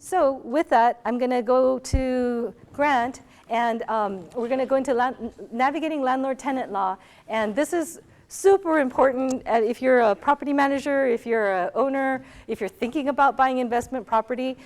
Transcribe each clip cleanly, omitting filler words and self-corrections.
So with that, I'm going to go to Grant, and we're going to go into navigating landlord-tenant law. And this is super important if you're a property manager, if you're an owner, if you're thinking about buying investment property.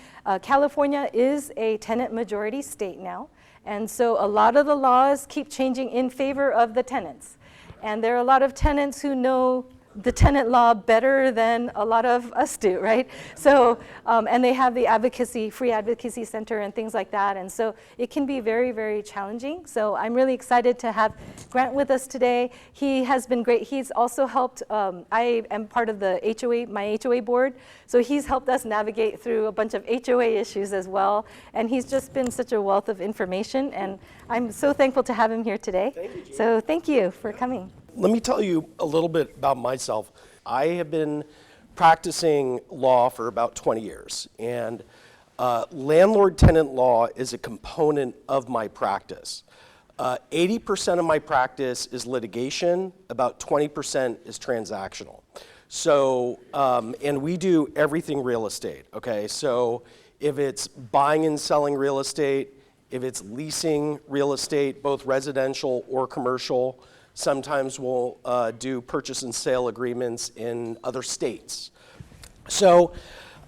California is a tenant majority state now. And so a lot of the laws keep changing in favor of the tenants. And there are a lot of tenants who know the tenant law better than a lot of us do, right? So, and they have the free advocacy center and things like that. And so it can be very, very challenging. So I'm really excited to have Grant with us today. He has been great. He's also helped, I am part of the HOA, my HOA board. So he's helped us navigate through a bunch of HOA issues as well. And he's just been such a wealth of information. And I'm so thankful to have him here today. Thank you, Jean. So thank you for coming. Let me tell you a little bit about myself. I have been practicing law for about 20 years, and landlord-tenant law is a component of my practice. 80% of my practice is litigation, about 20% is transactional. So, and we do everything real estate, okay? So if it's buying and selling real estate, if it's leasing real estate, both residential or commercial, sometimes we'll do purchase and sale agreements in other states. So,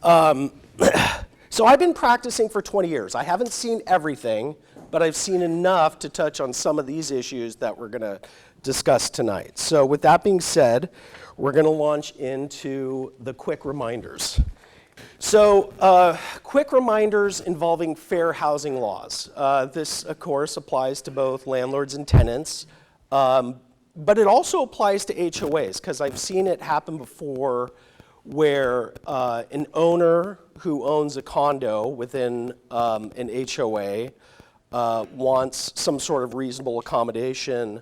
so I've been practicing for 20 years. I haven't seen everything, but I've seen enough to touch on some of these issues that we're gonna discuss tonight. So with that being said, we're gonna launch into the quick reminders. So quick reminders involving fair housing laws. This, of course, applies to both landlords and tenants. But it also applies to HOAs, because I've seen it happen before where an owner who owns a condo within an HOA wants some sort of reasonable accommodation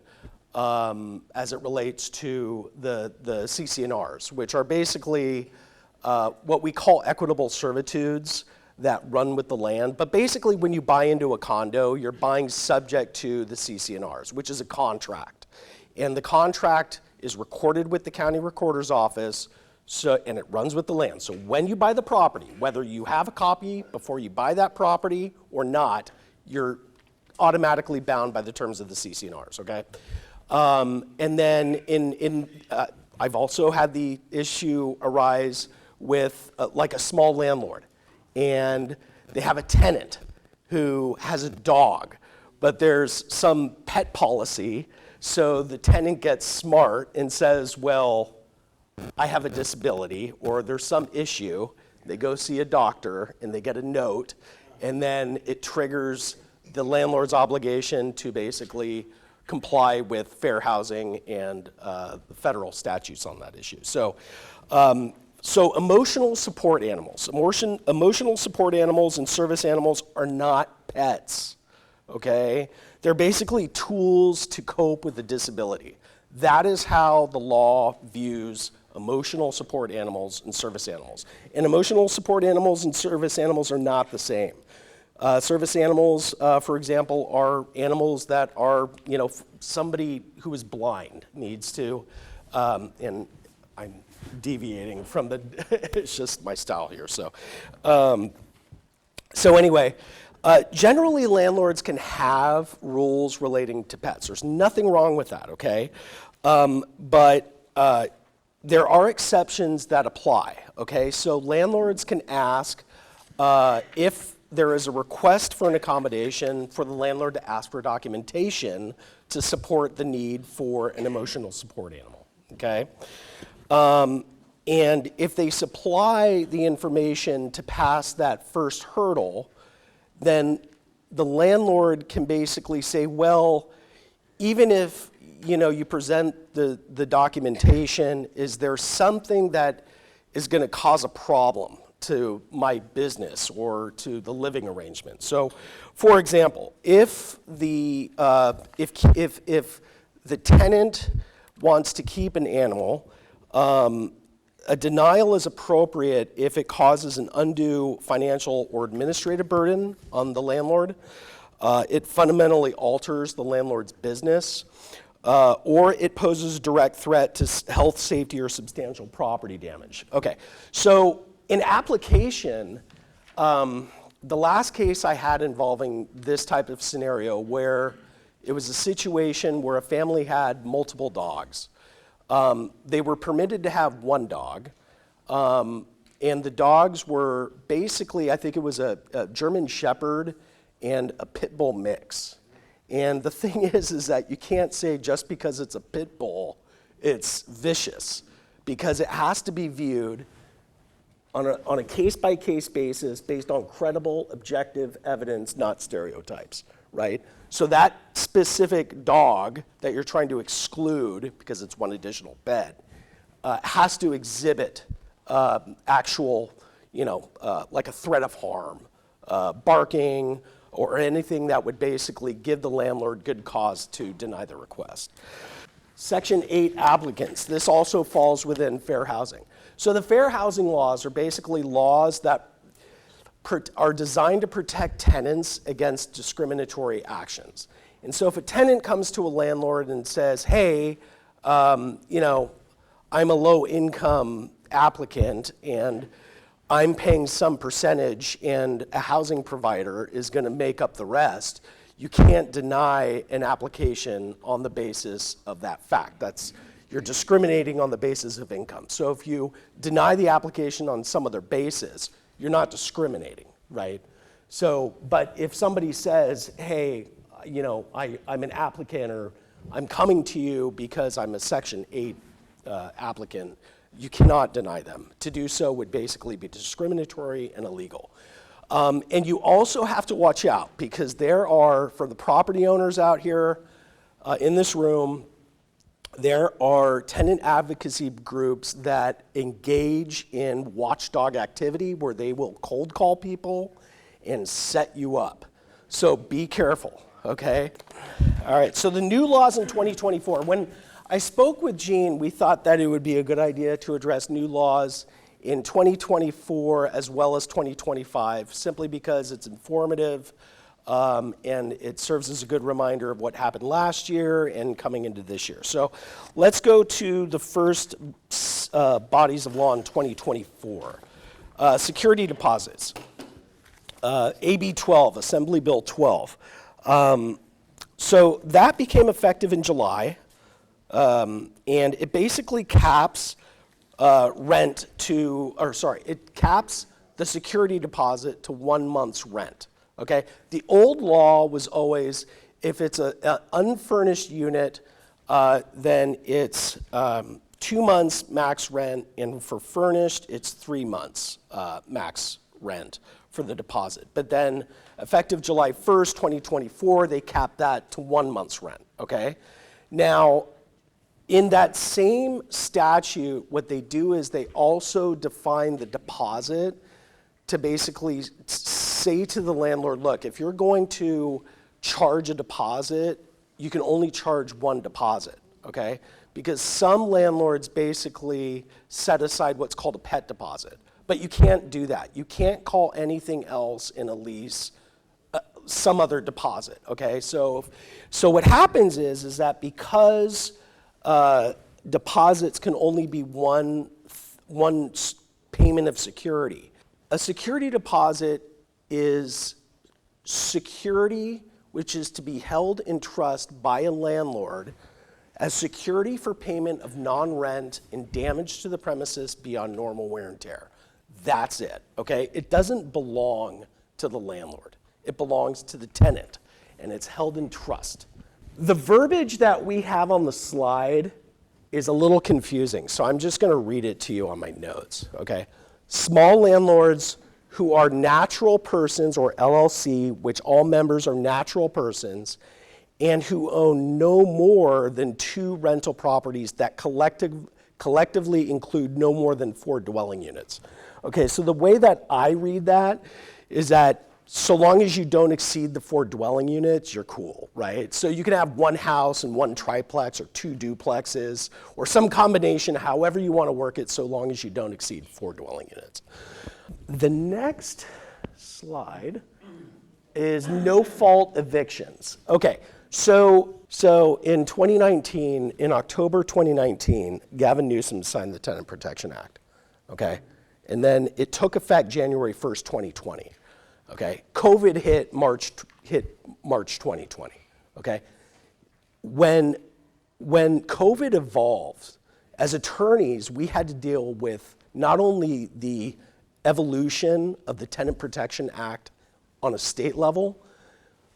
as it relates to the CC&Rs, which are basically what we call equitable servitudes that run with the land. But basically, when you buy into a condo, you're buying subject to the CC&Rs, which is a contract. And the contract is recorded with the county recorder's office, and it runs with the land. So when you buy the property, whether you have a copy before you buy that property or not, you're automatically bound by the terms of the CC&Rs, okay? And then I've also had the issue arise with like a small landlord, and they have a tenant who has a dog, but there's some pet policy, so the tenant gets smart and says, well, I have a disability, or there's some issue. They go see a doctor, and they get a note, and then it triggers the landlord's obligation to basically comply with fair housing and the federal statutes on that issue. So emotional support animals. Emotional support animals and service animals are not pets, okay? They're basically tools to cope with a disability. That is how the law views emotional support animals and service animals. And emotional support animals and service animals are not the same. Service animals, for example, are animals that are, somebody who is blind needs to, and I'm deviating from it's just my style here. So anyway, generally landlords can have rules relating to pets. There's nothing wrong with that, okay? But there are exceptions that apply, okay? So landlords can ask if there is a request for an accommodation for the landlord to ask for documentation to support the need for an emotional support animal, okay? And if they supply the information to pass that first hurdle, then the landlord can basically say, well, even if you present the documentation, is there something that is going to cause a problem to my business or to the living arrangement? So, for example, if the tenant wants to keep an animal, a denial is appropriate if it causes an undue financial or administrative burden on the landlord. It fundamentally alters the landlord's business, or it poses a direct threat to health, safety, or substantial property damage. Okay, so in application, the last case I had involving this type of scenario where it was a situation where a family had multiple dogs. They were permitted to have one dog, and the dogs were basically, I think it was a German Shepherd and a Pit Bull mix. And the thing is that you can't say just because it's a Pit Bull, it's vicious, because it has to be viewed on a case-by-case basis based on credible, objective evidence, not stereotypes, right? So that specific dog that you're trying to exclude, because it's one additional bed, has to exhibit actual, like a threat of harm, barking, or anything that would basically give the landlord good cause to deny the request. Section 8, applicants. This also falls within fair housing. So the fair housing laws are basically laws that are designed to protect tenants against discriminatory actions. And so if a tenant comes to a landlord and says, hey, I'm a low-income applicant and I'm paying some percentage and a housing provider is going to make up the rest, you can't deny an application on the basis of that fact. You're discriminating on the basis of income. So if you deny the application on some other basis, you're not discriminating, right? So, but if somebody says, hey, I'm an applicant, or I'm coming to you because I'm a Section 8 applicant, you cannot deny them. To do so would basically be discriminatory and illegal. And you also have to watch out, because there are, for the property owners out here in this room, there are tenant advocacy groups that engage in watchdog activity where they will cold call people and set you up. So be careful, okay? All right, so the new laws in 2024. When I spoke with Gene, we thought that it would be a good idea to address new laws in 2024 as well as 2025, simply because it's informative and it serves as a good reminder of what happened last year and coming into this year. So let's go to the first bodies of law in 2024. Security deposits. AB 12, Assembly Bill 12. So that became effective in July, and it basically caps it caps the security deposit to 1 month's rent, okay? The old law was always, if it's an unfurnished unit, then it's 2 months max rent, and for furnished, it's 3 months max rent for the deposit. But then, effective July 1st, 2024, they capped that to 1 month's rent, okay? Now, in that same statute, what they do is they also define the deposit to basically say to the landlord, look, if you're going to charge a deposit, you can only charge one deposit, okay? Because some landlords basically set aside what's called a pet deposit. But you can't do that. You can't call anything else in a lease some other deposit, okay? So what happens is that because deposits can only be one payment of security. A security deposit is security which is to be held in trust by a landlord as security for payment of non-rent and damage to the premises beyond normal wear and tear. That's it, okay? It doesn't belong to the landlord. It belongs to the tenant, and it's held in trust. The verbiage that we have on the slide is a little confusing, so I'm just gonna read it to you on my notes, okay? Small landlords who are natural persons, or LLC, which all members are natural persons, and who own no more than 2 rental properties that collectively include no more than 4 dwelling units. Okay, so the way that I read that is that so long as you don't exceed the 4 dwelling units, you're cool, right? So you can have 1 house and 1 triplex or 2 duplexes or some combination, however you want to work it, so long as you don't exceed 4 dwelling units. The next slide is no-fault evictions. Okay, so in 2019, in October 2019, Gavin Newsom signed the Tenant Protection Act, okay? And then it took effect January 1st, 2020. okay? COVID hit March 2020, okay? When COVID evolved, as attorneys, we had to deal with not only the evolution of the Tenant Protection Act on a state level,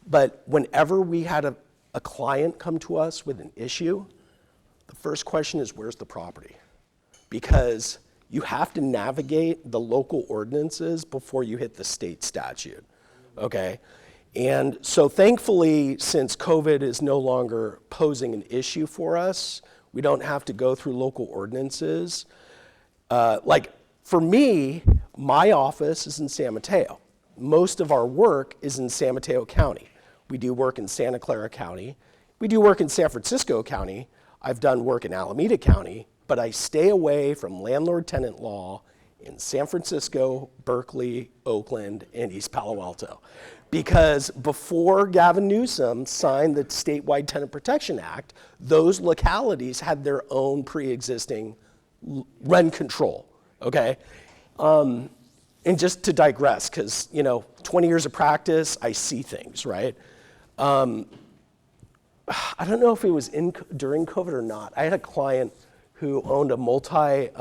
but whenever we had a client come to us with an issue, the first question is, where's the property? Because you have to navigate the local ordinances before you hit the state statute, okay? And so thankfully, since COVID is no longer posing an issue for us, we don't have to go through local ordinances. Like for me, my office is in San Mateo. Most of our work is in San Mateo County. We do work in Santa Clara County. We do work in San Francisco County. I've done work in Alameda County, but I stay away from landlord-tenant law in San Francisco, Berkeley, Oakland, and East Palo Alto. Because before Gavin Newsom signed the statewide Tenant Protection Act, those localities had their own pre-existing rent control, okay? And just to digress, because 20 years of practice, I see things, right? I don't know if it was during COVID or not. I had a client who owned a multi-unit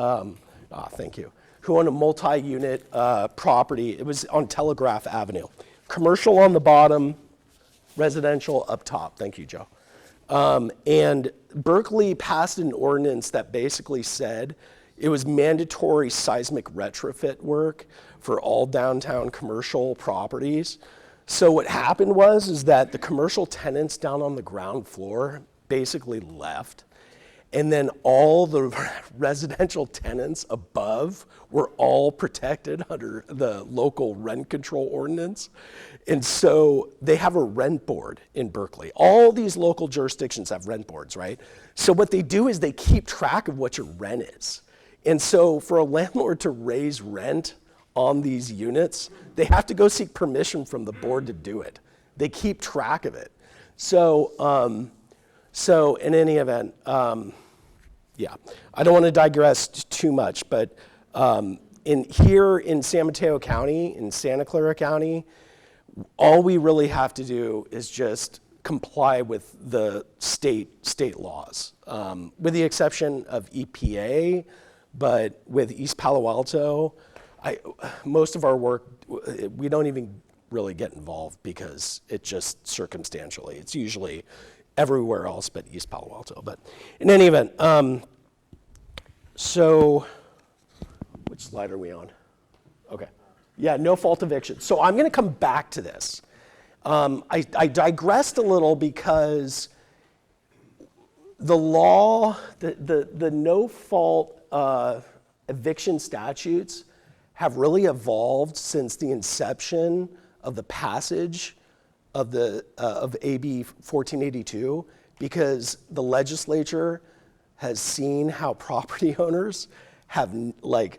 property. It was on Telegraph Avenue. Commercial on the bottom, residential up top. Thank you, Joe. And Berkeley passed an ordinance that basically said it was mandatory seismic retrofit work for all downtown commercial properties. So what happened is that the commercial tenants down on the ground floor basically left. And then all the residential tenants above were all protected under the local rent control ordinance. And so they have a rent board in Berkeley. All these local jurisdictions have rent boards, right? So what they do is they keep track of what your rent is. And so for a landlord to raise rent on these units, they have to go seek permission from the board to do it. They keep track of it. So in any event, yeah, I don't want to digress too much, but here in San Mateo County, in Santa Clara County, all we really have to do is just comply with the state laws, with the exception of EPA. But with East Palo Alto, most of our work, we don't even really get involved because it's just circumstantially. It's usually everywhere else but East Palo Alto. But in any event, so which slide are we on? Okay. Yeah, no fault eviction. So I'm going to come back to this. I digressed a little because the law, the no fault eviction statutes have really evolved since the inception of the passage of AB 1482, because the legislature has seen how property owners have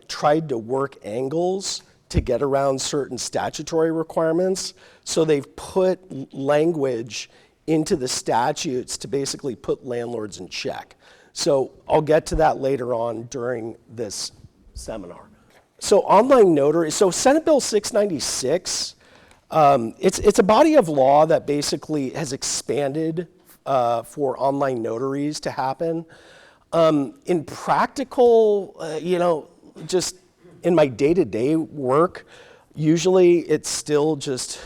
tried to work angles to get around certain statutory requirements. So they've put language into the statutes to basically put landlords in check. So I'll get to that later on during this seminar. So online notary, so Senate Bill 696, it's a body of law that basically has expanded for online notaries to happen. In practical, just in my day-to-day work, usually it's still just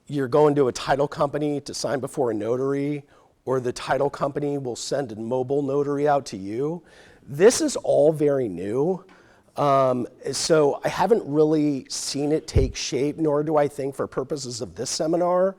you're going to a title company to sign before a notary, or the title company will send a mobile notary out to you. This is all very new. So I haven't really seen it take shape, nor do I think for purposes of this seminar,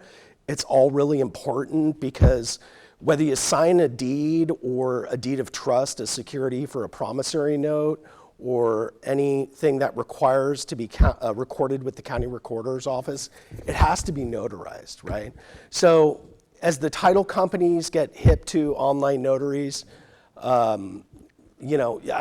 it's all really important, because whether you sign a deed or a deed of trust as security for a promissory note, or anything that requires to be recorded with the county recorder's office, it has to be notarized, right? So as the title companies get hip to online notaries, I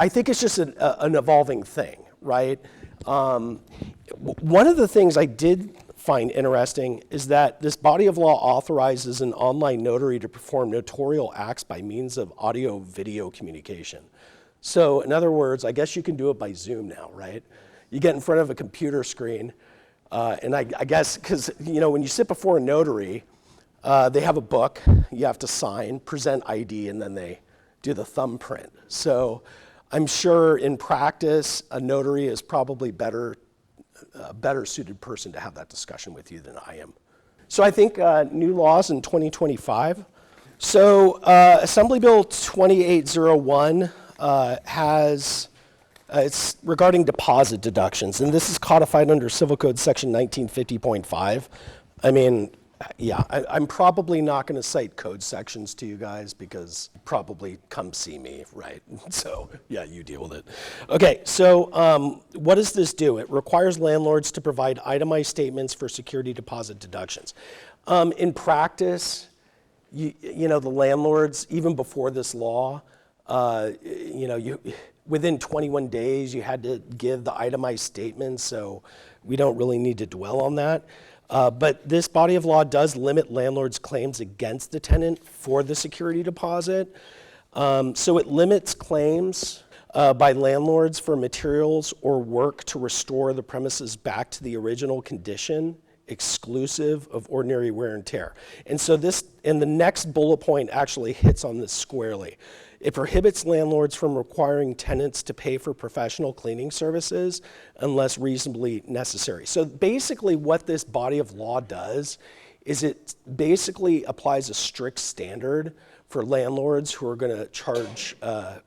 think it's just an evolving thing, right? One of the things I did find interesting is that this body of law authorizes an online notary to perform notarial acts by means of audio-video communication. So in other words, I guess you can do it by Zoom now, right? You get in front of a computer screen, And I guess, because, when you sit before a notary, they have a book, you have to sign, present ID, and then they do the thumbprint. So I'm sure in practice, a notary is probably a better suited person to have that discussion with you than I am. So I think new laws in 2025. So Assembly Bill 2801 has, it's regarding deposit deductions, and this is codified under Civil Code Section 1950.5. I mean, yeah, I'm probably not going to cite code sections to you guys because probably come see me, right? So yeah, you deal with it. Okay, so what does this do? It requires landlords to provide itemized statements for security deposit deductions. In practice, the landlords, even before this law, within 21 days, you had to give the itemized statements, so we don't really need to dwell on that. But this body of law does limit landlords' claims against the tenant for the security deposit. So it limits claims by landlords for materials or work to restore the premises back to the original condition, exclusive of ordinary wear and tear. And so the next bullet point actually hits on this squarely. It prohibits landlords from requiring tenants to pay for professional cleaning services unless reasonably necessary. So basically what this body of law does is it basically applies a strict standard for landlords who are going to charge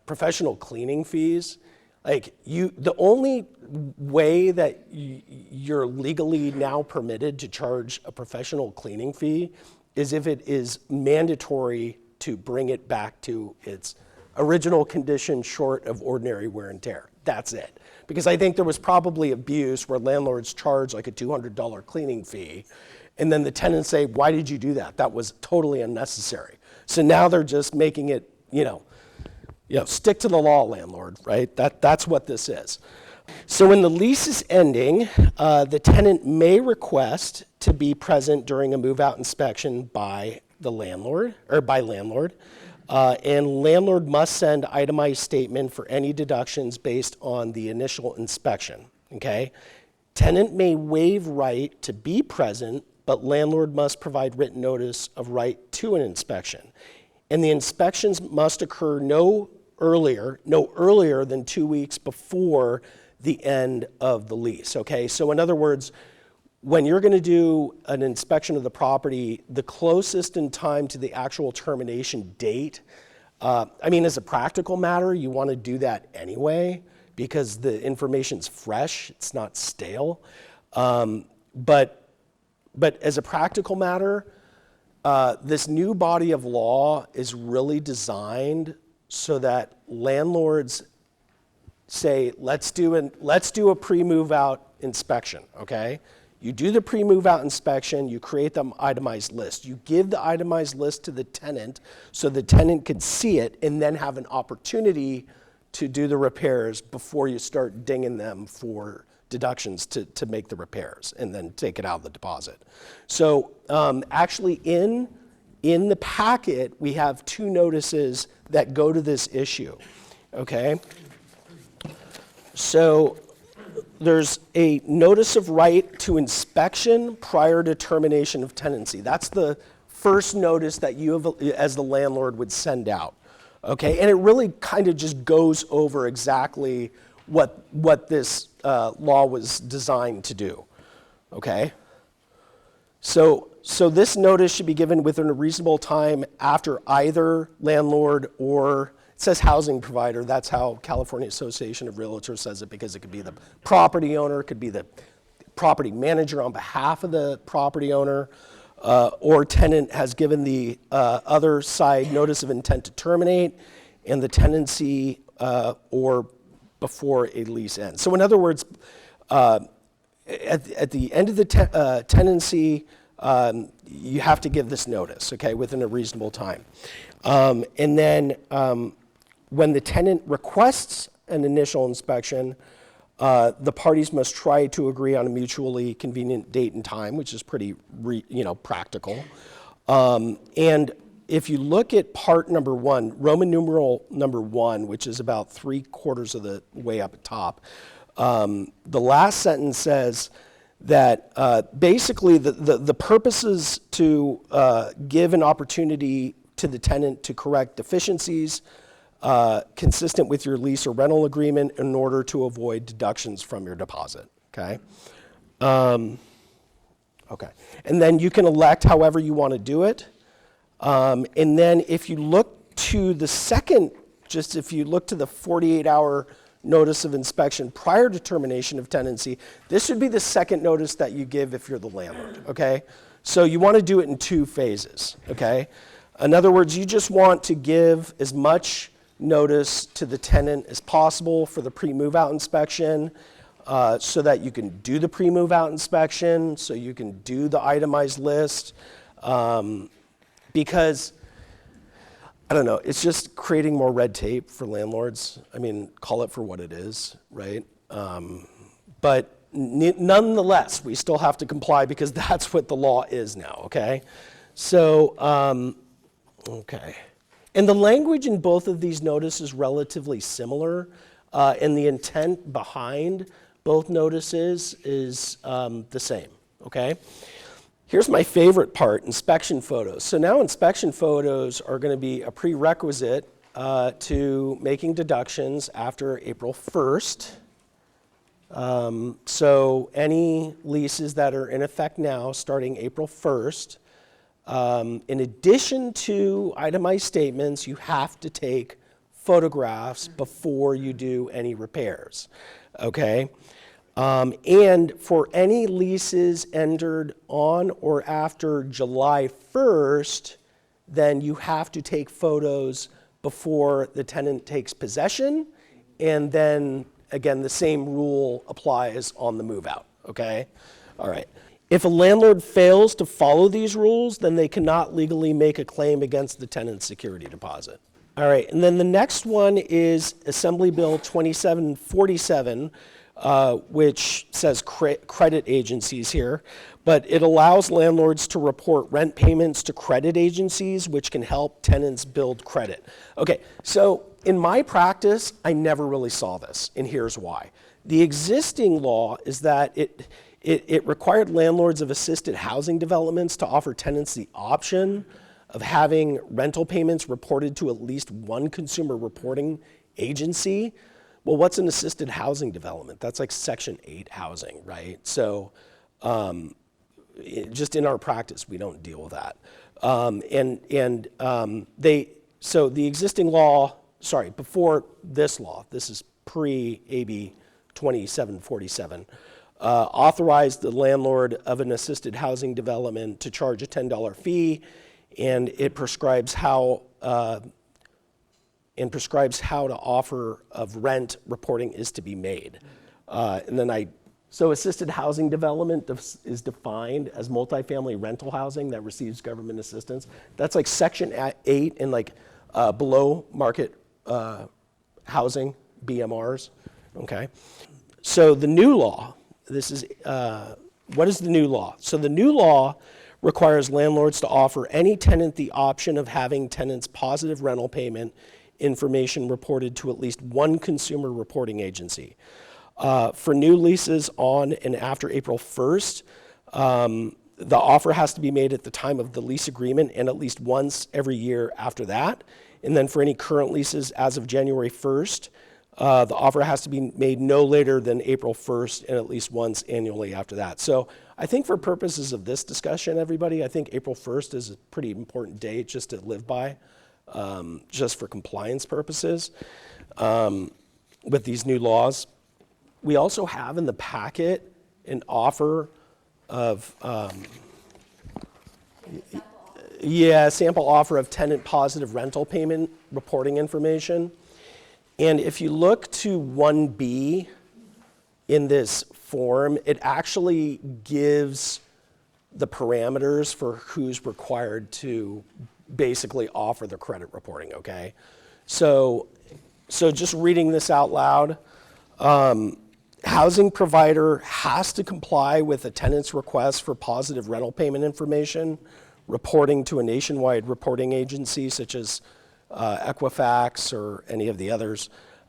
professional cleaning fees. The only way that you're legally now permitted to charge a professional cleaning fee is if it is mandatory to bring it back to its original condition short of ordinary wear and tear. That's it. Because I think there was probably abuse where landlords charge like a $200 cleaning fee, and then the tenants say, why did you do that? That was totally unnecessary. So now they're just making it, stick to the law, landlord, right? That's what this is. So when the lease is ending, the tenant may request to be present during a move-out inspection by the landlord, and landlord must send itemized statement for any deductions based on the initial inspection, okay? Tenant may waive right to be present, but landlord must provide written notice of right to an inspection. And the inspections must occur no earlier than 2 weeks before the end of the lease, okay? So in other words, when you're going to do an inspection of the property, the closest in time to the actual termination date, as a practical matter, you want to do that anyway because the information's fresh, it's not stale. But as a practical matter, this new body of law is really designed so that landlords say, let's do a pre-move out inspection, okay? You do the pre-move out inspection, you create the itemized list. You give the itemized list to the tenant so the tenant can see it and then have an opportunity to do the repairs before you start dinging them for deductions to make the repairs and then take it out of the deposit. So actually in the packet, we have 2 notices that go to this issue, okay? So there's a notice of right to inspection prior to termination of tenancy. That's the first notice that you as the landlord would send out, okay? And it really kind of just goes over exactly what this law was designed to do, okay? So this notice should be given within a reasonable time after either landlord or, it says housing provider, that's how California Association of Realtors says it, because it could be the property owner, it could be the property manager on behalf of the property owner, or tenant has given the other side notice of intent to terminate, and the tenancy or before a lease ends. So in other words, at the end of the tenancy, you have to give this notice, okay, within a reasonable time. And then when the tenant requests an initial inspection, the parties must try to agree on a mutually convenient date and time, which is pretty, practical. And if you look at part number 1, Roman numeral number 1, which is about 3/4 of the way up at top, the last sentence says, that basically the purpose is to give an opportunity to the tenant to correct deficiencies consistent with your lease or rental agreement in order to avoid deductions from your deposit, okay? Okay, and then you can elect however you want to do it. And then if you look to the second, just if you look to the 48-hour notice of inspection prior to termination of tenancy, this should be the second notice that you give if you're the landlord, okay? So you want to do it in 2 phases, okay? In other words, you just want to give as much notice to the tenant as possible for the pre-move-out inspection, so that you can do the pre-move-out inspection, so you can do the itemized list, because, I don't know, it's just creating more red tape for landlords. I mean, call it for what it is, right? But nonetheless, we still have to comply because that's what the law is now, okay? So, okay. And the language in both of these notices is relatively similar, and the intent behind both notices is the same, okay? Here's my favorite part, inspection photos. So now inspection photos are going to be a prerequisite to making deductions after April 1st. So any leases that are in effect now, starting April 1st, in addition to itemized statements, you have to take photographs before you do any repairs, okay? And for any leases entered on or after July 1st, then you have to take photos before the tenant takes possession, and then, again, the same rule applies on the move-out, okay? All right. If a landlord fails to follow these rules, then they cannot legally make a claim against the tenant's security deposit. All right, and then the next one is Assembly Bill 2747, which says credit agencies here, but it allows landlords to report rent payments to credit agencies, which can help tenants build credit. Okay, so in my practice, I never really saw this, and here's why. The existing law is that it required landlords of assisted housing developments to offer tenants the option of having rental payments reported to at least one consumer reporting agency. Well, what's an assisted housing development? That's like Section 8 housing, right? So just in our practice, we don't deal with that. So the existing law, sorry, before this law, this is pre-AB 2747, authorized the landlord of an assisted housing development to charge a $10 fee, and it prescribes how to offer of rent reporting is to be made. So assisted housing development is defined as multifamily rental housing that receives government assistance. That's like Section 8 and like below market housing, BMRs, okay? So the new law, what is the new law? So the new law requires landlords to offer any tenant the option of having tenants' positive rental payment information reported to at least one consumer reporting agency. For new leases on and after April 1st, the offer has to be made at the time of the lease agreement and at least once every year after that. And then for any current leases as of January 1st, the offer has to be made no later than April 1st and at least once annually after that. So I think for purposes of this discussion, everybody, I think April 1st is a pretty important date just to live by, just for compliance purposes with these new laws. We also have in the packet an offer of, sample offer of tenant positive rental payment reporting information. And if you look to 1B in this form, it actually gives the parameters for who's required to basically offer the credit reporting, okay? So just reading this out loud, housing provider has to comply with a tenant's request for positive rental payment information, reporting to a nationwide reporting agency such as Equifax or any of the others,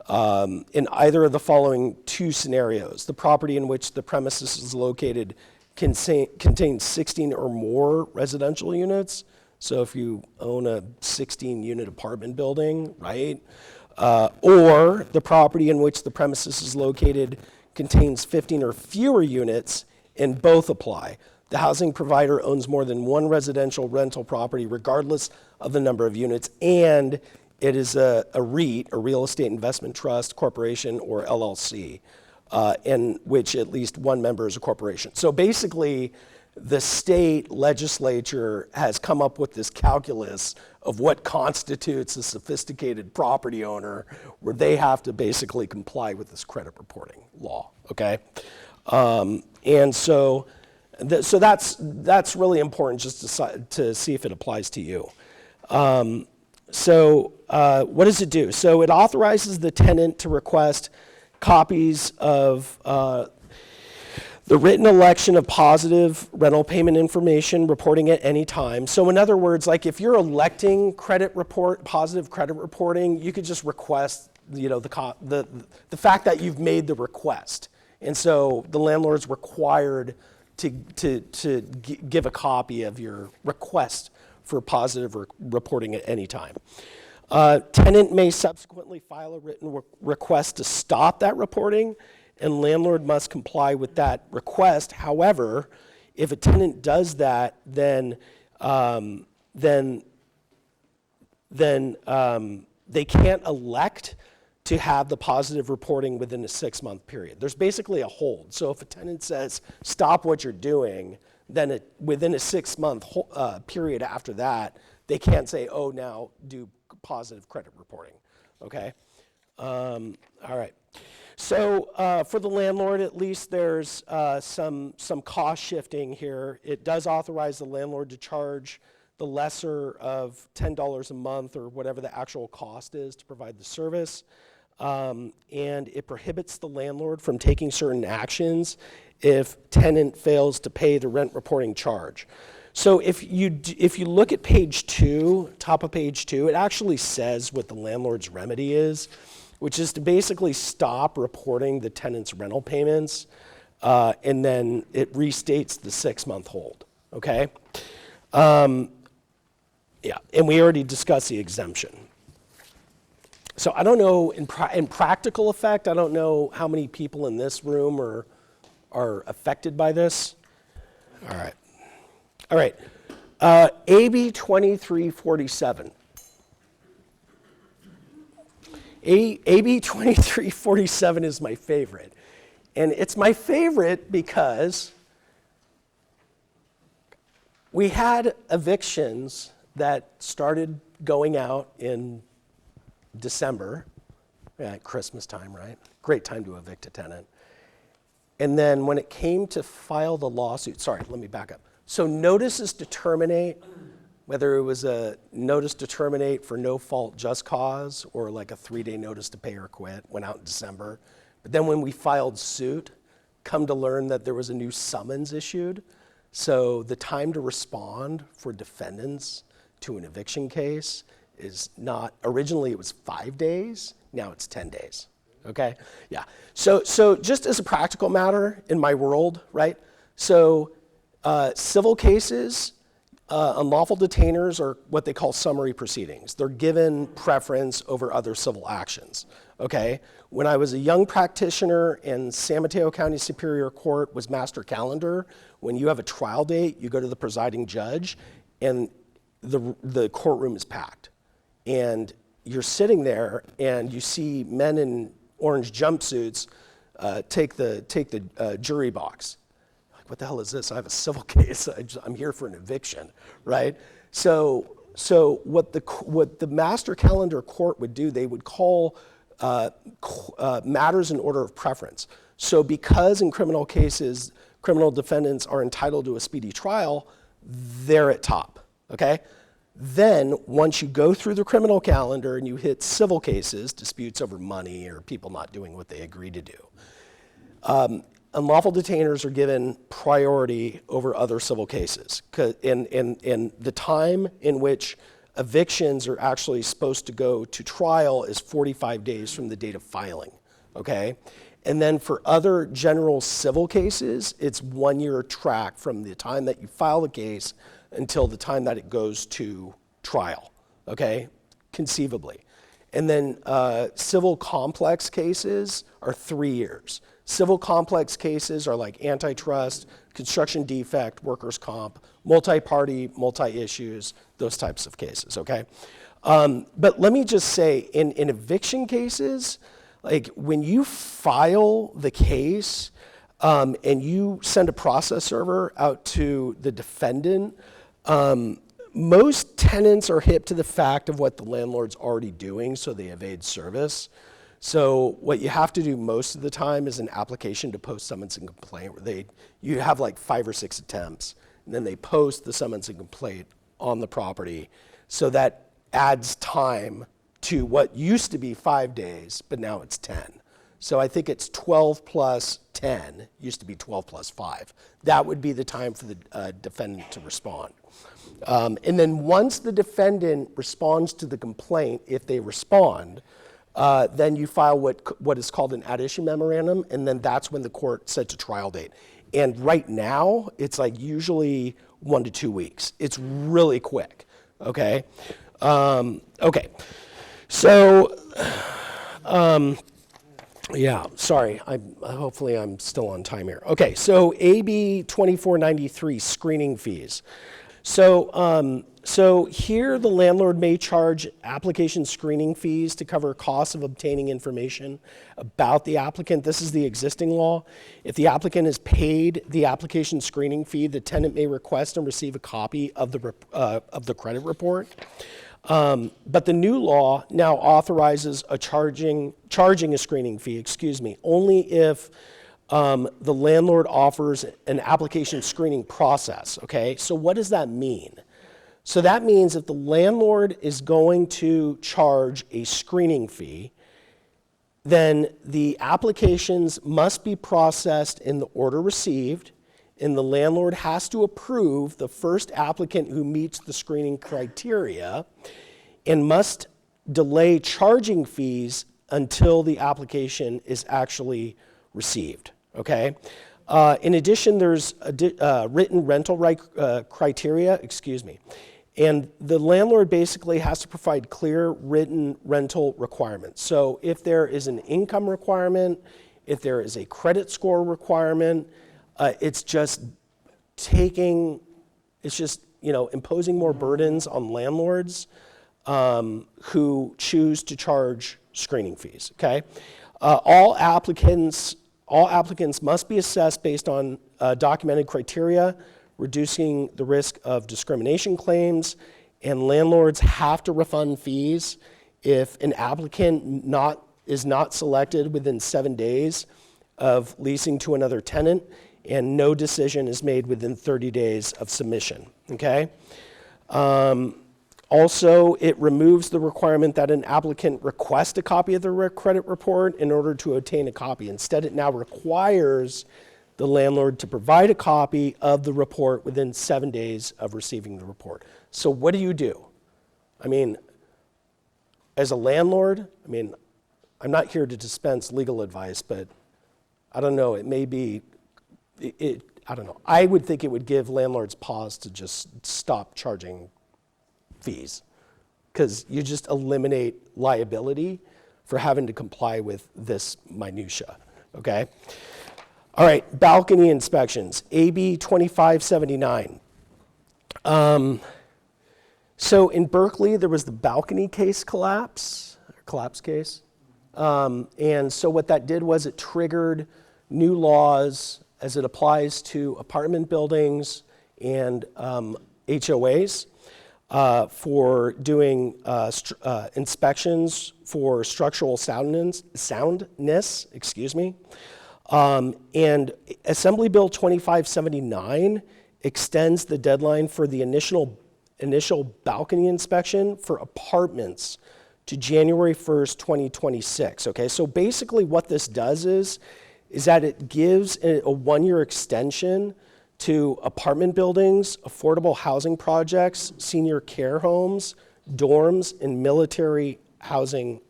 in either of the following two scenarios. The property in which the premises is located contains 16 or more residential units. So if you own a 16-unit apartment building, right? Or the property in which the premises is located contains 15 or fewer units, and both apply. The housing provider owns more than one residential rental property regardless of the number of units, and it is a REIT, a real estate investment trust, corporation, or LLC, in which at least one member is a corporation. So basically, the state legislature has come up with this calculus of what constitutes a sophisticated property owner, where they have to basically comply with this credit reporting law, okay? And so that's really important just to see if it applies to you. What does it do? So it authorizes the tenant to request copies of the written election of positive rental payment information, reporting at any time. So in other words, like if you're electing positive credit reporting, you could just request, the fact that you've made the request. And so the landlord's required to give a copy of your request for positive reporting at any time. Tenant may subsequently file a written request to stop that reporting, and landlord must comply with that request. However, if a tenant does that, then they can't elect to have the positive reporting within a 6-month period. There's basically a hold. So if a tenant says, stop what you're doing, then within a 6-month period after that, they can't say, oh, now do positive credit reporting, okay? All right. So for the landlord, at least there's some cost shifting here. It does authorize the landlord to charge the lesser of $10 a month or whatever the actual cost is to provide the service. And it prohibits the landlord from taking certain actions if tenant fails to pay the rent reporting charge. So if you look at page 2, top of page 2, it actually says what the landlord's remedy is, which is to basically stop reporting the tenant's rental payments, and then it restates the 6-month hold, okay? Yeah, and we already discussed the exemption. So I don't know, in practical effect, I don't know how many people in this room are affected by this. All right. All right. AB 2347. AB 2347 is my favorite. And it's my favorite because we had evictions that started going out in December, at Christmas time, right? Great time to evict a tenant. And then when it came to file the lawsuit, sorry, let me back up. So notices to terminate, whether it was a notice to terminate for no fault, just cause, or like a 3-day notice to pay or quit, went out in December. But then when we filed suit, come to learn that there was a new summons issued. So the time to respond for defendants to an eviction case is not, originally it was 5 days, now it's 10 days, okay? Yeah, so just as a practical matter in my world, right? So civil cases, unlawful detainers are what they call summary proceedings. They're given preference over other civil actions, okay? When I was a young practitioner in San Mateo County Superior Court was master calendar. When you have a trial date, you go to the presiding judge and the courtroom is packed. And you're sitting there and you see men in orange jumpsuits take the jury box. Like, what the hell is this? I have a civil case. I'm here for an eviction, right? So what the master calendar court would do, they would call matters in order of preference. So because in criminal cases, criminal defendants are entitled to a speedy trial, they're at top, okay? Then, once you go through the criminal calendar and you hit civil cases, disputes over money or people not doing what they agreed to do, unlawful detainers are given priority over other civil cases. And the time in which evictions are actually supposed to go to trial is 45 days from the date of filing, okay? And then for other general civil cases, it's 1 year track from the time that you file the case until the time that it goes to trial, okay? Conceivably. And then civil complex cases are 3 years. Civil complex cases are like antitrust, construction defect, workers' comp, multi-party, multi-issues, those types of cases, okay? But let me just say, in eviction cases, like when you file the case and you send a process server out to the defendant, most tenants are hip to the fact of what the landlord's already doing, so they evade service. So what you have to do most of the time is an application to post summons and complaint, where you have like 5 or 6 attempts, and then they post the summons and complaint on the property. So that adds time to what used to be 5 days, but now it's 10. So I think it's 12 plus 10, used to be 12 plus 5. That would be the time for the defendant to respond. And then once the defendant responds to the complaint, if they respond, then you file what is called an ad-issue memorandum, and then that's when the court sets a trial date. And right now, it's like usually 1 to 2 weeks. It's really quick, okay? Okay, so, yeah, sorry, hopefully I'm still on time here. Okay, so AB 2493, screening fees. So here the landlord may charge application screening fees to cover costs of obtaining information about the applicant. This is the existing law. If the applicant is paid the application screening fee, the tenant may request and receive a copy of the credit report. But the new law now authorizes charging a screening fee, only if the landlord offers an application screening process, okay? So what does that mean? So that means if the landlord is going to charge a screening fee, then the applications must be processed in the order received, and the landlord has to approve the first applicant who meets the screening criteria and must delay charging fees until the application is actually received, okay? In addition, there's written rental right criteria, and the landlord basically has to provide clear written rental requirements. So if there is an income requirement, if there is a credit score requirement, it's just imposing more burdens on landlords who choose to charge screening fees, okay? All applicants must be assessed based on documented criteria, reducing the risk of discrimination claims, and landlords have to refund fees if an applicant is not selected within 7 days of leasing to another tenant, and no decision is made within 30 days of submission, okay? Also, it removes the requirement that an applicant request a copy of the credit report in order to obtain a copy. Instead, it now requires the landlord to provide a copy of the report within 7 days of receiving the report. So what do you do? I mean, as a landlord, I'm not here to dispense legal advice, but I don't know, it may be, I don't know. I would think it would give landlords pause to just stop charging fees, because you just eliminate liability for having to comply with this minutia, okay? All right, balcony inspections, AB 2579. So in Berkeley, there was the balcony case collapse case. And so what that did was it triggered new laws as it applies to apartment buildings and HOAs for doing inspections for structural soundness, and Assembly Bill 2579 extends the deadline for the initial balcony inspection for apartments to January 1st, 2026, okay? So basically what this does is that it gives a 1-year extension to apartment buildings, affordable housing projects, senior care homes, dorms and military housing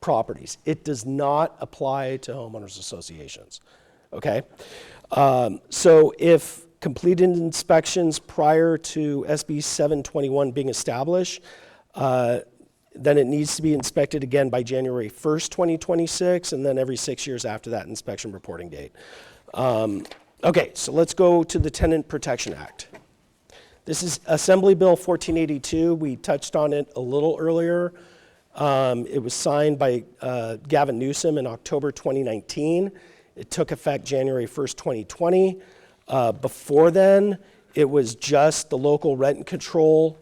properties. It does not apply to homeowners associations, okay? So if completed inspections prior to SB 721 being established, then it needs to be inspected again by January 1st, 2026, and then every 6 years after that inspection reporting date. Okay, so let's go to the Tenant Protection Act. This is Assembly Bill 1482. We touched on it a little earlier. It was signed by Gavin Newsom in October 2019. It took effect January 1st, 2020. Before then, it was just the local rent control,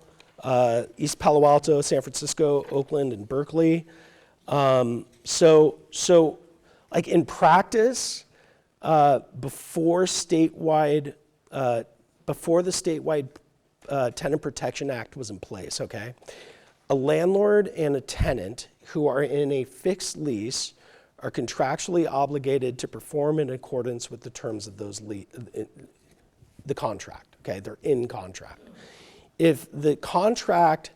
East Palo Alto, San Francisco, Oakland, and Berkeley. So like in practice, before the statewide Tenant Protection Act was in place, okay? A landlord and a tenant who are in a fixed lease are contractually obligated to perform in accordance with the terms of the contract, okay? They're in contract. If the contract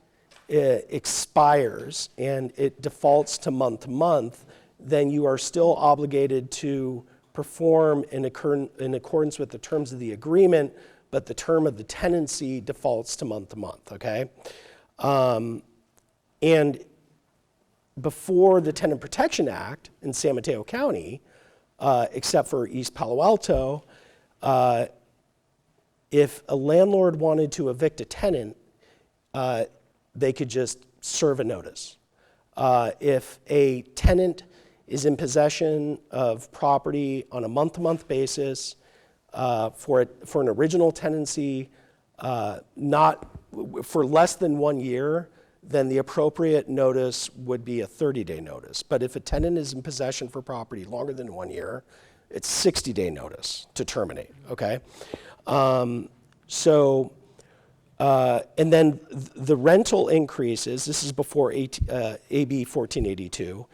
expires and it defaults to month, then you are still obligated to perform in accordance with the terms of the agreement, but the term of the tenancy defaults to month, okay? And before the Tenant Protection Act in San Mateo County, except for East Palo Alto, if a landlord wanted to evict a tenant, they could just serve a notice. If a tenant is in possession of property on a month-to-month basis for an original tenancy, not for less than 1 year, then the appropriate notice would be a 30-day notice. But if a tenant is in possession for property longer than 1 year, it's 60-day notice to terminate, okay? And then the rental increases, this is before AB 1482.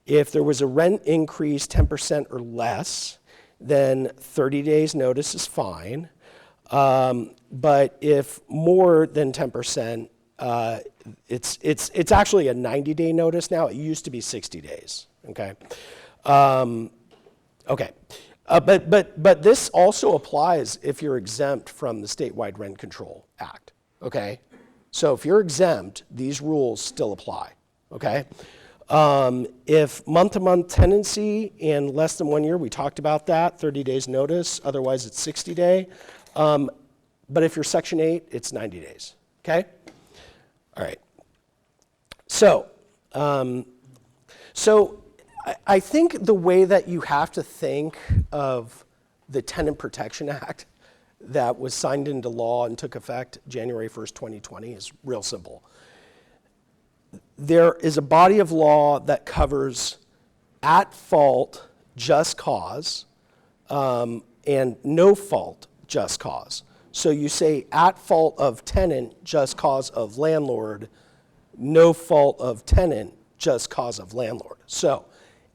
If there was a rent increase 10% or less, then 30 days notice is fine. But if more than 10%, it's actually a 90-day notice now. It used to be 60 days, okay? Okay, but this also applies if you're exempt from the Statewide Rent Control Act, okay? So if you're exempt, these rules still apply, okay? If month-to-month tenancy and less than 1 year, we talked about that, 30 days notice, otherwise it's 60-day. But if you're Section 8, it's 90 days, okay? All right. So I think the way that you have to think of the Tenant Protection Act that was signed into law and took effect January 1st, 2020 is real simple. There is a body of law that covers at fault just cause and no fault just cause. So you say at fault of tenant, just cause of landlord, no fault of tenant, just cause of landlord. So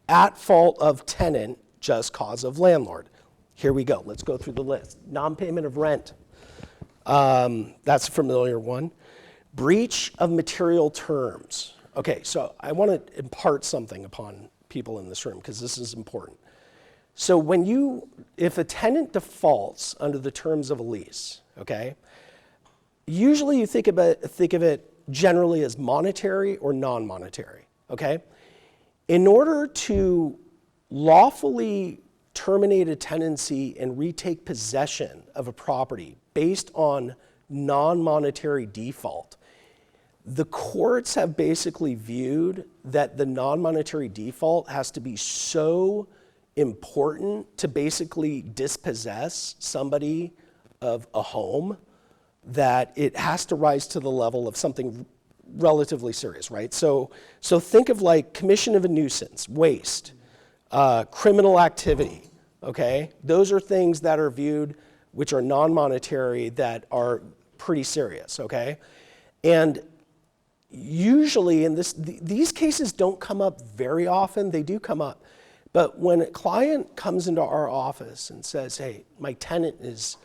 at fault of tenant, just cause of landlord. Here we go. Let's go through the list. Non-payment of rent. That's a familiar one. Breach of material terms. Okay, so I want to impart something upon people in this room because this is important. So if a tenant defaults under the terms of a lease, okay, usually you think of it generally as monetary or non-monetary, okay? In order to lawfully terminate a tenancy and retake possession of a property based on non-monetary default, the courts have basically viewed that the non-monetary default has to be so important to basically dispossess somebody of a home that it has to rise to the level of something relatively serious, right? So think of like commission of a nuisance, waste, criminal activity, okay? Those are things that are viewed, which are non-monetary, that are pretty serious, okay? And usually in these cases don't come up very often, they do come up. But when a client comes into our office and says, hey, my tenant is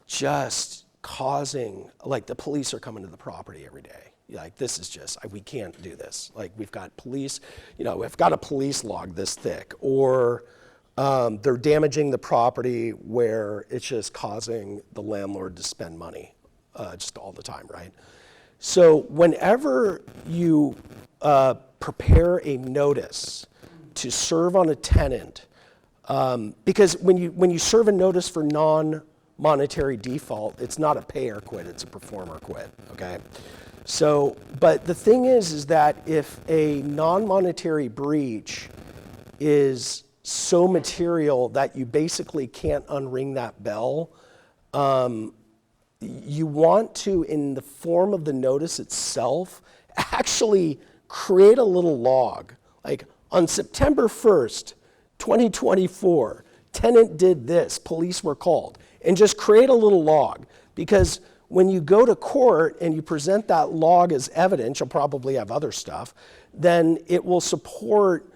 just causing, like the police are coming to the property every day, Like, this is just, we can't do this. Like, we've got police, we've got a police log this thick, or they're damaging the property where it's just causing the landlord to spend money just all the time, right? So whenever you prepare a notice to serve on a tenant, because when you serve a notice for non-monetary default, it's not a pay or quit, it's a perform or quit, okay? So, but the thing is that if a non-monetary breach is so material that you basically can't unring that bell, you want to, in the form of the notice itself, actually create a little log. Like, on September 1st, 2024, tenant did this, police were called, and just create a little log. Because when you go to court and you present that log as evidence, you'll probably have other stuff, then it will support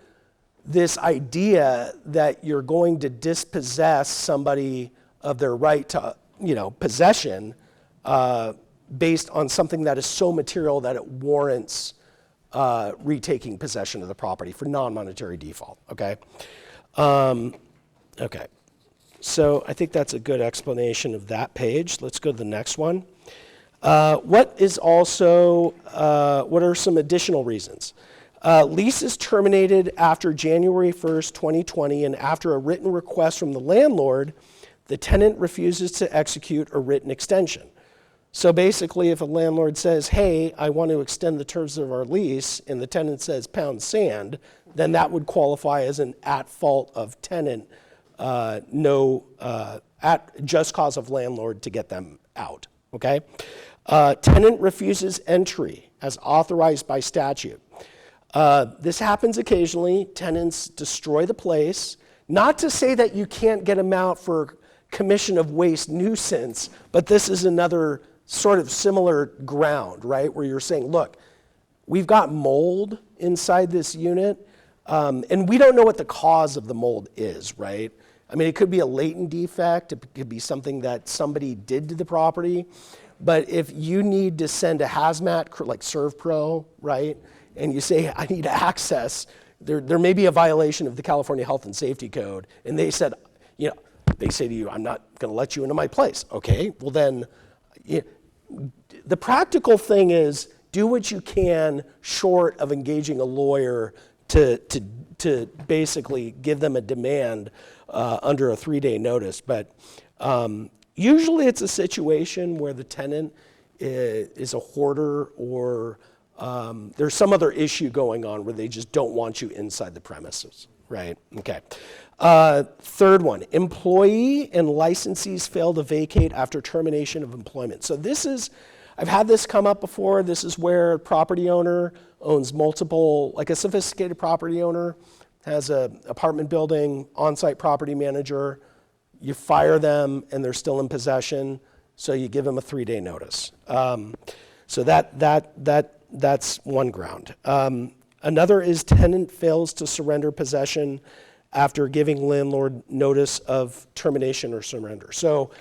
this idea that you're going to dispossess somebody of their right to, possession based on something that is so material that it warrants retaking possession of the property for non-monetary default, okay? Okay, so I think that's a good explanation of that page. Let's go to the next one. What are some additional reasons? Lease is terminated after January 1st, 2020, and after a written request from the landlord, the tenant refuses to execute a written extension. So basically, if a landlord says, hey, I want to extend the terms of our lease, and the tenant says pound sand, then that would qualify as an at fault of tenant, at just cause of landlord to get them out, okay? Tenant refuses entry as authorized by statute. This happens occasionally. Tenants destroy the place. Not to say that you can't get them out for commission of waste nuisance, but this is another sort of similar ground, right? Where you're saying, look, we've got mold inside this unit, and we don't know what the cause of the mold is, right? I mean, it could be a latent defect. It could be something that somebody did to the property. But if you need to send a hazmat, like ServPro, right? And you say, I need access, there may be a violation of the California Health and Safety Code. And they said, they say to you, I'm not going to let you into my place. Okay, well then, the practical thing is do what you can short of engaging a lawyer to basically give them a demand under a 3-day notice. But usually it's a situation where the tenant is a hoarder, or there's some other issue going on where they just don't want you inside the premises, right? Okay. Third one, employee and licensees fail to vacate after termination of employment. So this is, I've had this come up before. This is where a property owner owns multiple, like a sophisticated property owner has an apartment building, on-site property manager. You fire them and they're still in possession, so you give them a 3-day notice. So that's one ground. Another is tenant fails to surrender possession after giving landlord notice of termination or surrender. So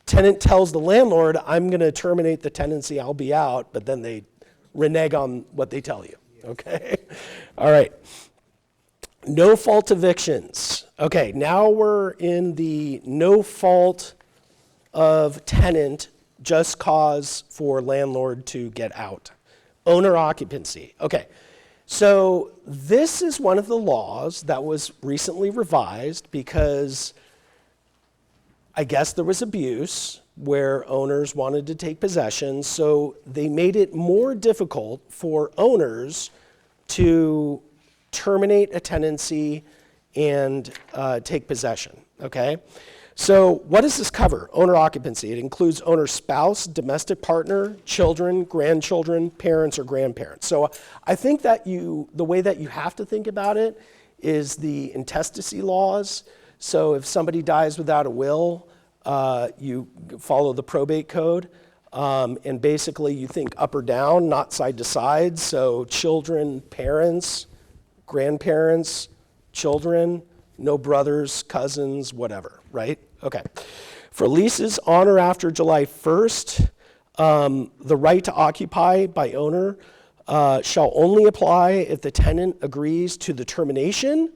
tenant tells the landlord, I'm going to terminate the tenancy, I'll be out, but then they renege on what they tell you, okay? All right. No fault evictions. Okay, now we're in the no fault of tenant, just cause for landlord to get out. Owner occupancy. Okay, so this is one of the laws that was recently revised because I guess there was abuse where owners wanted to take possession, so they made it more difficult for owners to terminate a tenancy and take possession, okay? So what does this cover? Owner occupancy. It includes owner's spouse, domestic partner, children, grandchildren, parents, or grandparents. So I think that the way that you have to think about it is the intestacy laws. So if somebody dies without a will, you follow the probate code. And basically you think up or down, not side to side. So children, parents, grandparents, children, no brothers, cousins, whatever, right? Okay. For leases on or after July 1st, The right to occupy by owner shall only apply if the tenant agrees to the termination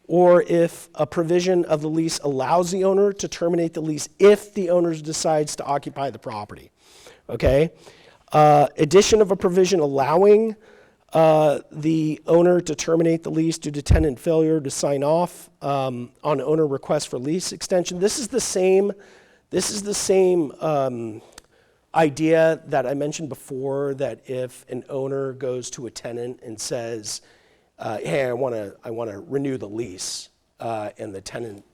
or if a provision of the lease allows the owner to terminate the lease if the owner decides to occupy the property. Okay? Addition of a provision allowing the owner to terminate the lease due to tenant failure to sign off on owner request for lease extension. This is the same idea that I mentioned before, that if an owner goes to a tenant and says, hey, I want to renew the lease, and the tenant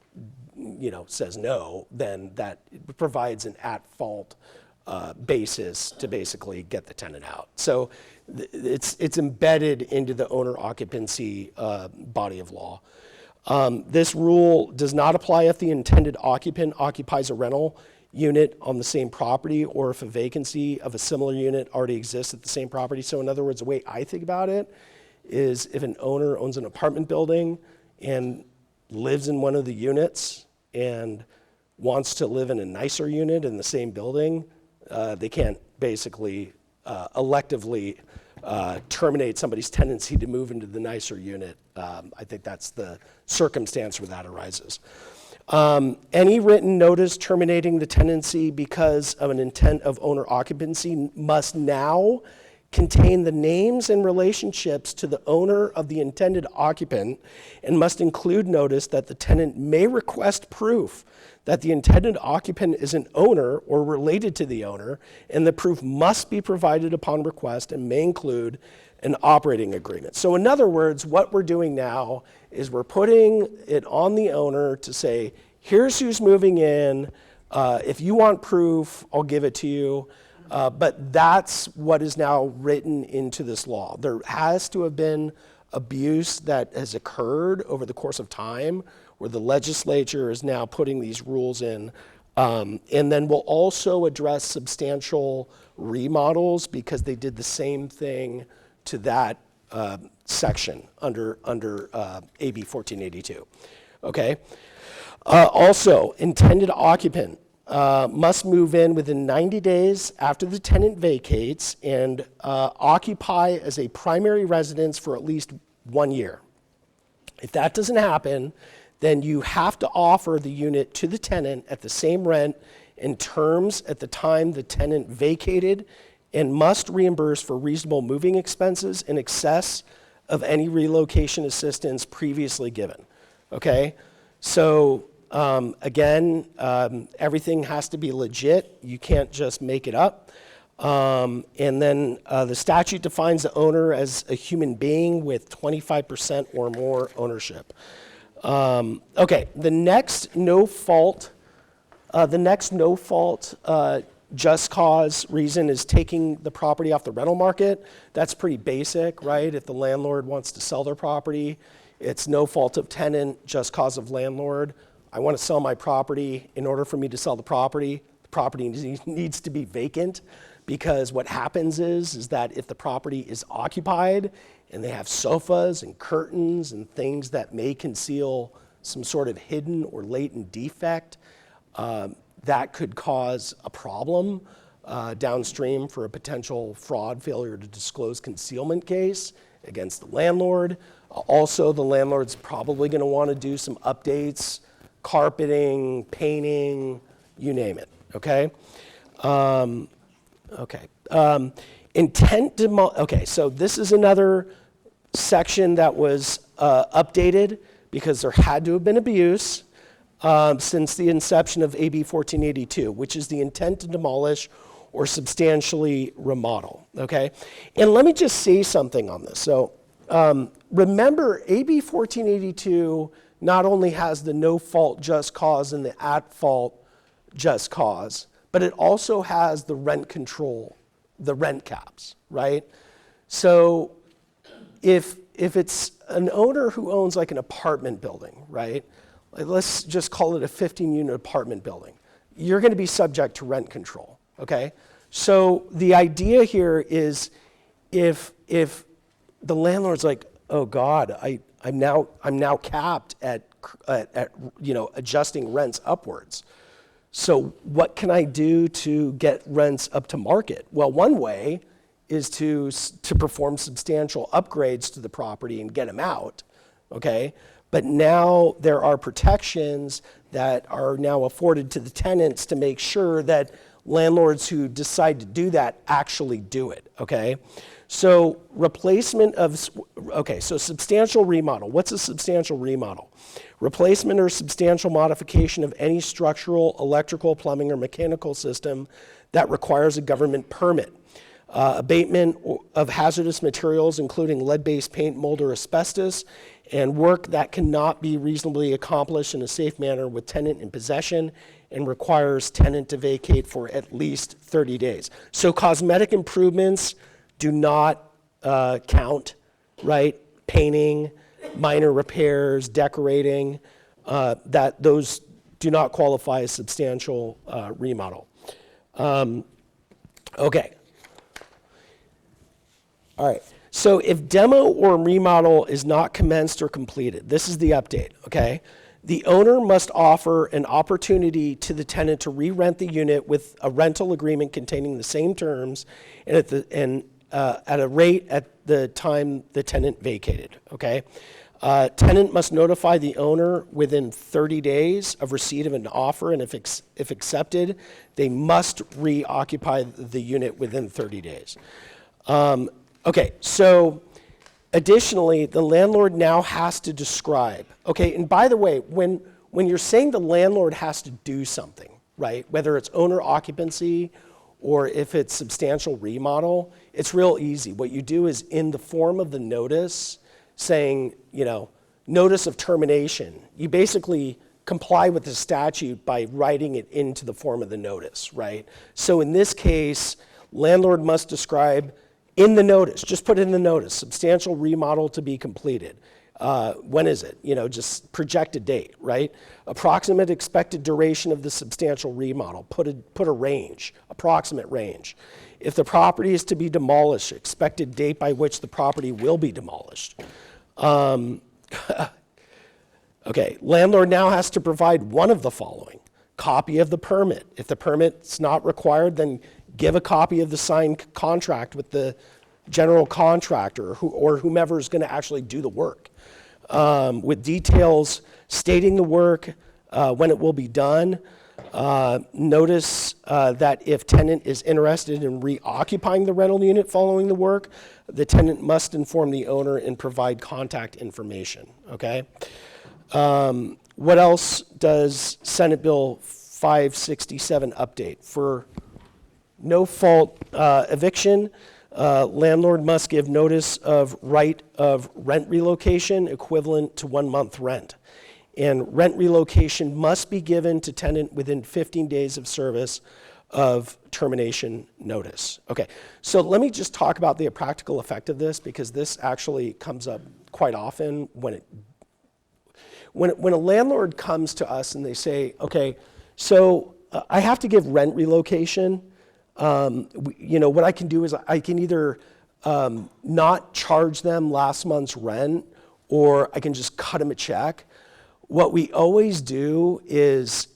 says no, then that provides an at-fault basis to basically get the tenant out. So it's embedded into the owner occupancy body of law. This rule does not apply if the intended occupant occupies a rental unit on the same property or if a vacancy of a similar unit already exists at the same property. So in other words, the way I think about it is if an owner owns an apartment building and lives in one of the units and wants to live in a nicer unit in the same building, they can't basically electively terminate somebody's tenancy to move into the nicer unit. I think that's the circumstance where that arises. Any written notice terminating the tenancy because of an intent of owner occupancy must now contain the names and relationships to the owner of the intended occupant and must include notice that the tenant may request proof that the intended occupant is an owner or related to the owner, and the proof must be provided upon request and may include an operating agreement. So in other words, what we're doing now is we're putting it on the owner to say, here's who's moving in. If you want proof, I'll give it to you. But that's what is now written into this law. There has to have been abuse that has occurred over the course of time where the legislature is now putting these rules in. And then we'll also address substantial remodels because they did the same thing to that section under AB 1482. Okay? Also, intended occupant must move in within 90 days after the tenant vacates and occupy as a primary residence for at least 1 year. If that doesn't happen, then you have to offer the unit to the tenant at the same rent and terms at the time the tenant vacated and must reimburse for reasonable moving expenses in excess of any relocation assistance previously given. Okay? So again, everything has to be legit. You can't just make it up. And then the statute defines the owner as a human being with 25% or more ownership. Okay, the next no fault just cause reason is taking the property off the rental market. That's pretty basic, right? If the landlord wants to sell their property, it's no fault of tenant, just cause of landlord. I want to sell my property. In order for me to sell the property needs to be vacant, because what happens is that if the property is occupied and they have sofas and curtains and things that may conceal some sort of hidden or latent defect, that could cause a problem downstream for a potential fraud, failure to disclose concealment case against the landlord. Also, the landlord's probably going to want to do some updates, carpeting, painting, you name it, okay? Okay, so this is another section that was updated because there had to have been abuse since the inception of AB 1482, which is the intent to demolish or substantially remodel, okay? And let me just say something on this. So remember, AB 1482 not only has the no fault just cause and the at fault just cause, but it also has the rent control, the rent caps, right? So if it's an owner who owns like an apartment building, right? Like let's just call it a 15-unit apartment building. You're going to be subject to rent control, okay? So the idea here is if the landlord's like, oh God, I'm now capped at adjusting rents upwards. So what can I do to get rents up to market? Well, one way is to perform substantial upgrades to the property and get them out, okay? But now there are protections that are now afforded to the tenants to make sure that landlords who decide to do that actually do it, okay? So so substantial remodel. What's a substantial remodel? Replacement or substantial modification of any structural, electrical, plumbing, or mechanical system that requires a government permit. Abatement of hazardous materials, including lead-based paint, mold, or asbestos, and work that cannot be reasonably accomplished in a safe manner with tenant in possession and requires tenant to vacate for at least 30 days. So cosmetic improvements do not count, right? Painting, minor repairs, decorating, those do not qualify as substantial remodel. Okay. All right, so if demo or remodel is not commenced or completed, this is the update, okay? The owner must offer an opportunity to the tenant to re-rent the unit with a rental agreement containing the same terms and at a rate at the time the tenant vacated, okay? Tenant must notify the owner within 30 days of receipt of an offer, and if accepted, they must reoccupy the unit within 30 days. Okay, so additionally, the landlord now has to describe, okay, and by the way, when you're saying the landlord has to do something, right, whether it's owner occupancy or if it's substantial remodel, it's real easy. What you do is in the form of the notice saying, notice of termination, you basically comply with the statute by writing it into the form of the notice, right? So in this case, landlord must describe in the notice, just put in the notice, substantial remodel to be completed. When is it? Just projected date, right? Approximate expected duration of the substantial remodel. Put a range, approximate range. If the property is to be demolished, expected date by which the property will be demolished. Okay, landlord now has to provide one of the following. Copy of the permit. If the permit's not required, then give a copy of the signed contract with the general contractor or whomever is going to actually do the work, with details stating the work, when it will be done. Notice that if tenant is interested in reoccupying the rental unit following the work, the tenant must inform the owner and provide contact information, okay? What else does Senate Bill 567 update? For no fault eviction, landlord must give notice of right of rent relocation equivalent to 1 month rent. And rent relocation must be given to tenant within 15 days of service of termination notice. Okay, so let me just talk about the practical effect of this, because this actually comes up quite often when a landlord comes to us and they say, okay, so I have to give rent relocation. What I can do is I can either not charge them last month's rent, or I can just cut them a check. What we always do is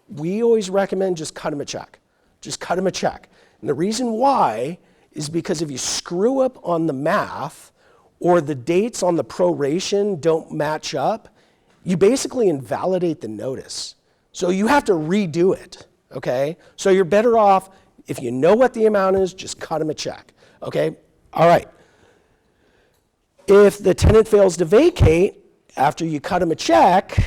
we always recommend just cut them a check. Just cut them a check. And the reason why is because if you screw up on the math or the dates on the proration don't match up, you basically invalidate the notice. So you have to redo it, okay? So you're better off, if you know what the amount is, just cut them a check, okay? All right. If the tenant fails to vacate after you cut them a check,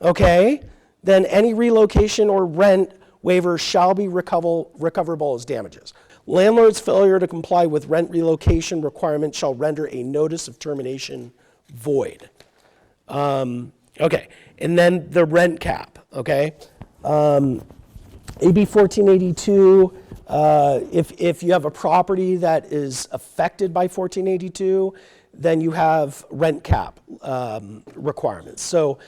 okay, then any relocation or rent waiver shall be recoverable as damages. Landlord's failure to comply with rent relocation requirement shall render a notice of termination void. Okay, and then the rent cap, okay? AB 1482, if you have a property that is affected by 1482, then you have rent cap requirements. So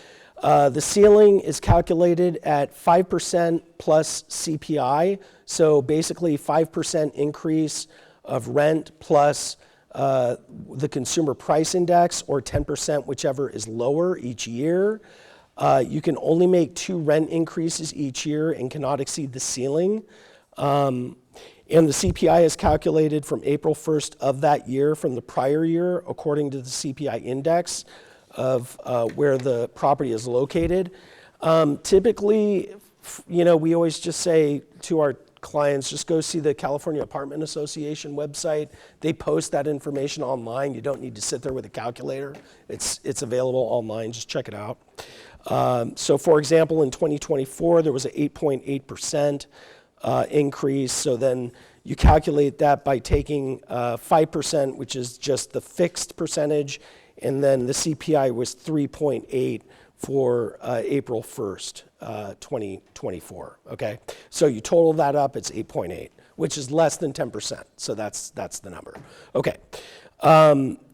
the ceiling is calculated at 5% plus CPI. So basically 5% increase of rent plus the consumer price index, or 10%, whichever is lower each year. You can only make 2 rent increases each year and cannot exceed the ceiling. And the CPI is calculated from April 1st of that year from the prior year according to the CPI index of where the property is located. Typically, we always just say to our clients, just go see the California Apartment Association website. They post that information online. You don't need to sit there with a calculator. It's available online. Just check it out. So for example, in 2024, there was an 8.8% increase. So then you calculate that by taking 5%, which is just the fixed percentage, and then the CPI was 3.8 for April 1st, 2024, okay? So you total that up, it's 8.8, which is less than 10%, so that's the number. Okay.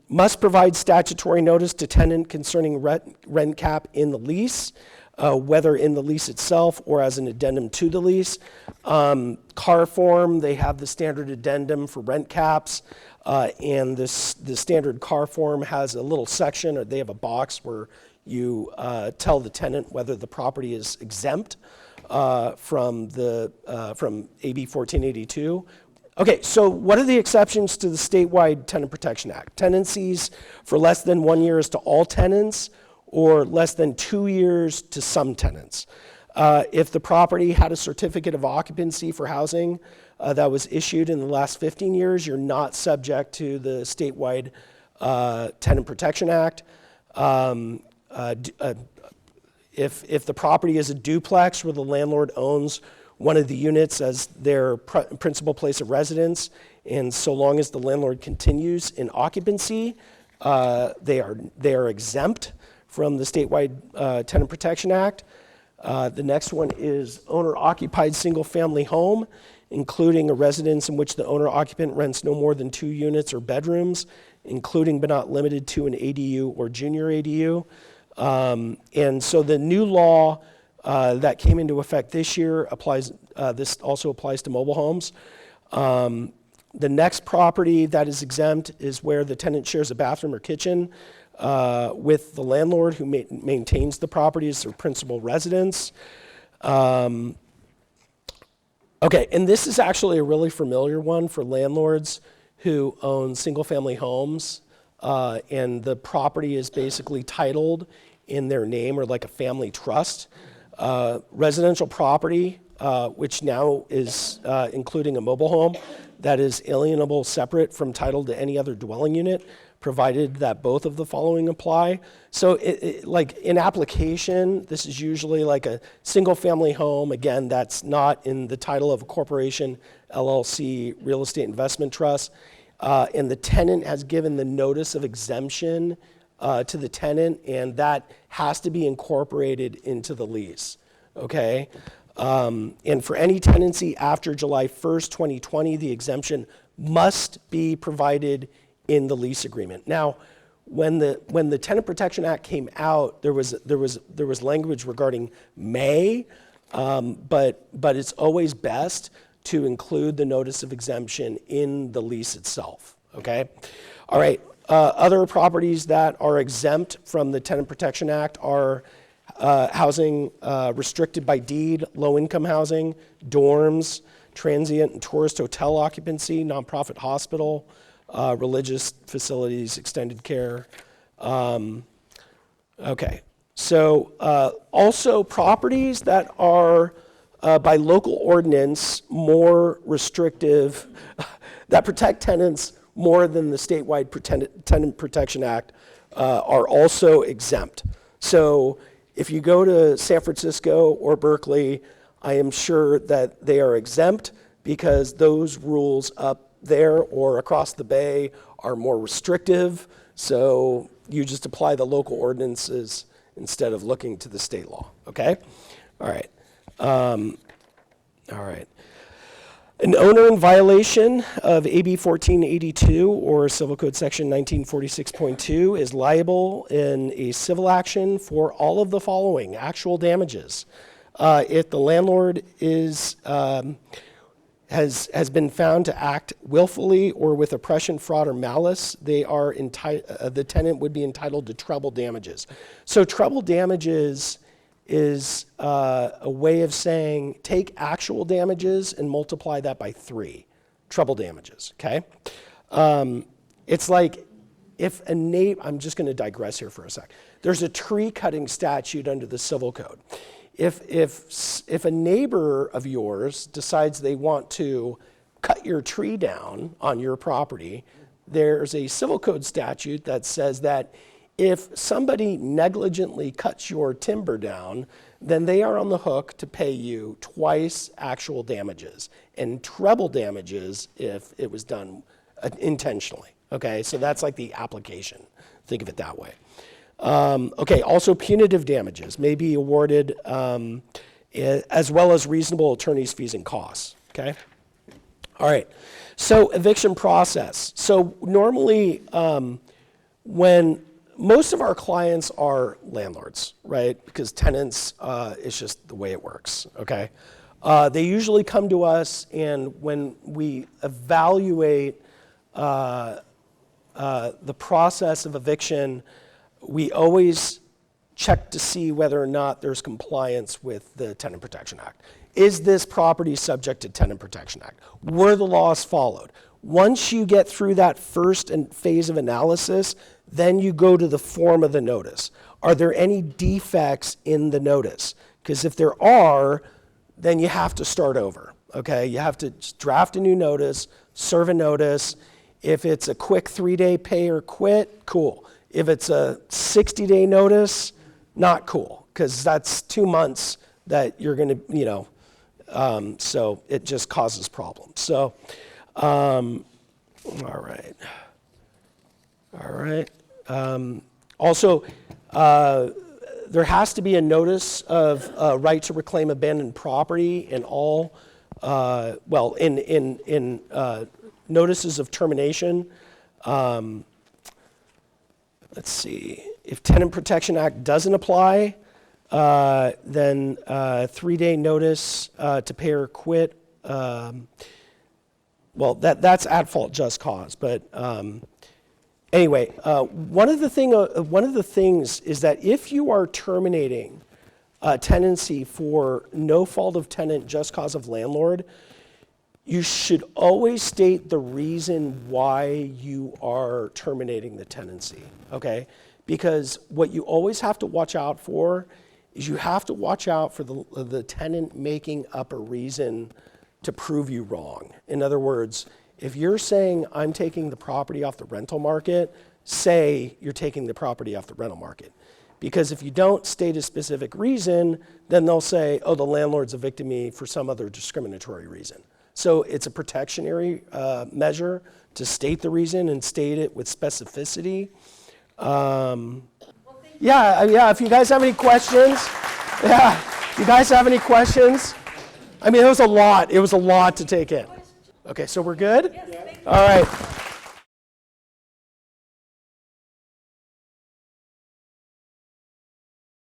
Must provide statutory notice to tenant concerning rent cap in the lease, whether in the lease itself or as an addendum to the lease. CAR form, they have the standard addendum for rent caps, and the standard CAR form has a little section, or they have a box where you tell the tenant whether the property is exempt from AB 1482. Okay, so what are the exceptions to the statewide Tenant Protection Act? Tenancies for less than 1 year is to all tenants, or less than 2 years to some tenants. If the property had a certificate of occupancy for housing that was issued in the last 15 years, you're not subject to the statewide Tenant Protection Act. If the property is a duplex where the landlord owns one of the units as their principal place of residence, and so long as the landlord continues in occupancy, they are exempt from the statewide Tenant Protection Act. The next one is owner-occupied single-family home, including a residence in which the owner-occupant rents no more than 2 units or bedrooms, including but not limited to an ADU or junior ADU. And so the new law that came into effect this year applies. This also applies to mobile homes. The next property that is exempt is where the tenant shares a bathroom or kitchen with the landlord who maintains the property as their principal residence. Okay, and this is actually a really familiar one for landlords who own single-family homes, and the property is basically titled in their name or like a family trust. Residential property, which now is including a mobile home that is alienable separate from title to any other dwelling unit, provided that both of the following apply. So like in application, this is usually like a single family home, again, that's not in the title of a corporation, LLC, real estate investment trust, and the tenant has given the notice of exemption to the tenant, and that has to be incorporated into the lease, okay? And for any tenancy after July 1st, 2020, the exemption must be provided in the lease agreement. Now, when the Tenant Protection Act came out, there was language regarding may, but it's always best to include the notice of exemption in the lease itself, okay? All right, other properties that are exempt from the Tenant Protection Act are housing restricted by deed, low-income housing, dorms, transient and tourist hotel occupancy, nonprofit hospital, religious facilities, extended care. Okay, so also properties that are by local ordinance more restrictive, that protect tenants more than the statewide Tenant Protection Act are also exempt. So if you go to San Francisco or Berkeley, I am sure that they are exempt because those rules up there or across the bay are more restrictive. So you just apply the local ordinances instead of looking to the state law, okay? All right. All right. An owner in violation of AB 1482 or Civil Code Section 1946.2 is liable in a civil action for all of the following actual damages. If the landlord has been found to act willfully or with oppression, fraud, or malice, the tenant would be entitled to treble damages. So treble damages is a way of saying take actual damages and multiply that by 3, treble damages, okay? It's like if a neighbor, I'm just going to digress here for a sec. There's a tree cutting statute under the Civil Code. If a neighbor of yours decides they want to cut your tree down on your property, there's a Civil Code statute that says that if somebody negligently cuts your timber down, then they are on the hook to pay you twice actual damages and treble damages if it was done intentionally. Okay, so that's like the application. Think of it that way. Okay, also punitive damages may be awarded as well as reasonable attorney's fees and costs. Okay. All right. So eviction process. So normally, when most of our clients are landlords, right? Because tenants, it's just the way it works, okay? They usually come to us, and when we evaluate the process of eviction, we always check to see whether or not there's compliance with the Tenant Protection Act. Is this property subject to Tenant Protection Act? Were the laws followed? Once you get through that first phase of analysis, then you go to the form of the notice. Are there any defects in the notice? Because if there are, then you have to start over, okay? You have to draft a new notice, serve a notice. If it's a quick 3-day pay or quit, cool. If it's a 60-day notice, not cool, because that's 2 months that you're going to, so it just causes problems. So, all right. Also, there has to be a notice of right to reclaim abandoned property in all, in notices of termination. Let's see. If Tenant Protection Act doesn't apply, then 3-day notice to pay or quit. That's at fault just cause. But anyway, one of the things is that if you are terminating a tenancy for no fault of tenant, just cause of landlord, you should always state the reason why you are terminating the tenancy, okay? Because what you always have to watch out for is you have to watch out for the tenant making up a reason to prove you wrong. In other words, if you're saying I'm taking the property off the rental market, say you're taking the property off the rental market. Because if you don't state a specific reason, then they'll say, oh, the landlord's evicted me for some other discriminatory reason. So it's a protectionary measure to state the reason and state it with specificity. If you guys have any questions, I mean, it was a lot to take in. Okay, so we're good? Yes, all right.